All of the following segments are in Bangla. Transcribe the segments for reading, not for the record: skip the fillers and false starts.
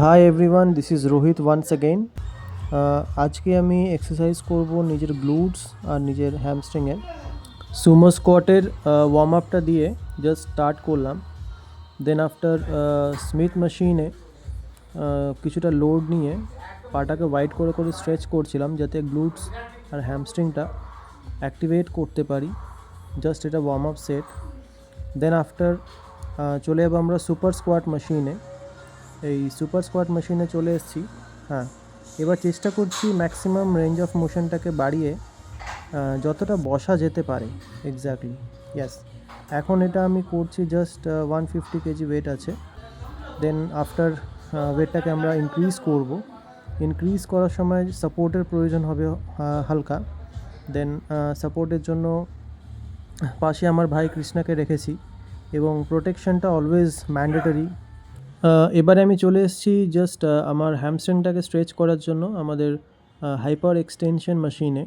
High everyone, this is Rohit once again. আজকে আমি এক্সারসাইজ করব নিজের গ্লুটস আর নিজের হ্যামস্ট্রিংয়ের। সুমো স্কোয়াটের ওয়ার্ম আপটা দিয়ে জাস্ট স্টার্ট করলাম। দেন আফটার স্মিথ মেশিনে কিছুটা লোড নিয়ে পাটাকে ওয়াইড করে করে স্ট্রেচ করছিলাম, যাতে গ্লুটস আর হ্যামস্ট্রিংটা অ্যাক্টিভেট করতে পারি। জাস্ট এটা warm up set. Then after চলে যাবো আমরা সুপার স্কোয়াট মেশিনে। এই সুপার স্কোয়াট মেশিনে চলে এসেছি। হ্যাঁ, এবার চেষ্টা করছি ম্যাক্সিমাম রেঞ্জ অফ মোশনটাকে বাড়িয়ে যতটা বসা যেতে পারে। Exactly, yes. এখন এটা আমি করছি, জাস্ট 150 কেজি ওয়েট আছে। দেন আফটার ওয়েটটাকে আমরা ইনক্রিজ করব। ইনক্রিজ করার সময় সাপোর্টের প্রয়োজন হবে হালকা। দেন সাপোর্টের জন্য পাশে আমার ভাই কৃষ্ণাকে রেখেছি, এবং প্রোটেকশনটা অলওয়েজ ম্যান্ডেটরি। এবারে আমি চলে এসেছি জাস্ট আমার হ্যামস্ট্রিংটাকে স্ট্রেচ করার জন্য আমাদের হাইপার এক্সটেনশন মেশিনে।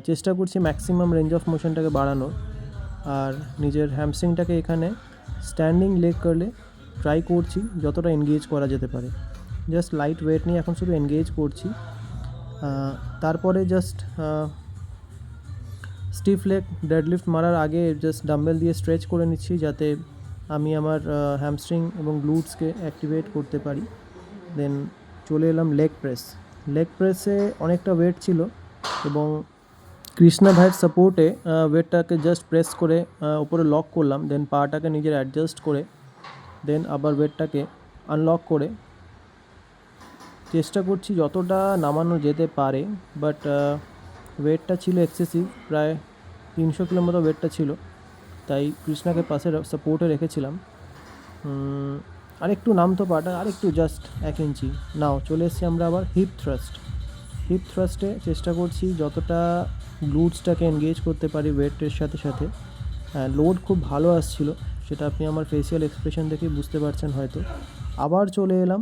চেষ্টা করছি ম্যাক্সিমাম রেঞ্জ অফ মোশনটাকে বাড়ানোর, আর নিজের হ্যামস্ট্রিংটাকে এখানে স্ট্যান্ডিং লেগ কার্লে ট্রাই করছি যতটা এনগেজ করা যেতে পারে। জাস্ট লাইট ওয়েট নিয়ে এখন শুধু এনগেজ করছি। তারপরে জাস্ট স্টিফ লেগ ডেডলিফট মারার আগে জাস্ট ডাম্বেল দিয়ে স্ট্রেচ করে নিচ্ছি, যাতে আমি আমার হ্যামস্ট্রিং এবং গ্লুটসকে অ্যাক্টিভেট করতে পারি। দেন চলে এলাম লেগ প্রেস। লেগ প্রেসে অনেকটা ওয়েট ছিল, এবং কৃষ্ণা ভাইয়ের সাপোর্টে ওয়েটটাকে জাস্ট প্রেস করে উপরে লক করলাম। দেন পাটাকে নিজের অ্যাডজাস্ট করে দেন আবার ওয়েটটাকে আনলক করে চেষ্টা করছি যতটা নামানো যেতে পারে। বাট ওয়েটটা ছিল এক্সেসিভ, প্রায় 300 কিলোর মতো ওয়েটটা ছিল, তাই কৃষ্ণাকে পাশে সাপোর্টে রেখেছিলাম। আরেকটু নামতো পাটা, আরেকটু জাস্ট 1 ইঞ্চি। নাও চলে এসেছি আমরা আবার হিপ থ্রাস্ট। হিপ থ্রাস্টে চেষ্টা করছি যতটা গ্লুটসটাকে এনগেজ করতে পারি ওয়েটের সাথে সাথে। লোড খুব ভালো আসছিল, সেটা আপনি আমার ফেসিয়াল এক্সপ্রেশন দেখে বুঝতে পারছেন হয়তো। আবার চলে এলাম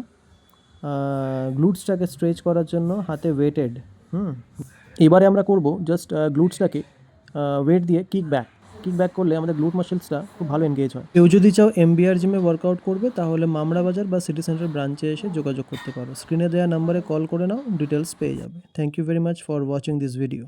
গ্লুটসটাকে স্ট্রেচ করার জন্য হাতে ওয়েটেড। এবারে আমরা করব জাস্ট গ্লুটসটাকে ওয়েট দিয়ে কিক ব্যাক করলে আমাদের গ্লুট মাসেলসটা খুব ভালো এনগেজ হয়। কেউ যদি চাও MBR জিমে ওয়ার্কআউট করবে, তাহলে মামরা বাজার বা সিটি সেন্টার ব্রাঞ্চে এসে যোগাযোগ করতে পারো। স্ক্রিনে দেওয়া নাম্বারে কল করে নাও, ডিটেলস পেয়ে যাবে। Thank you very much for watching this video.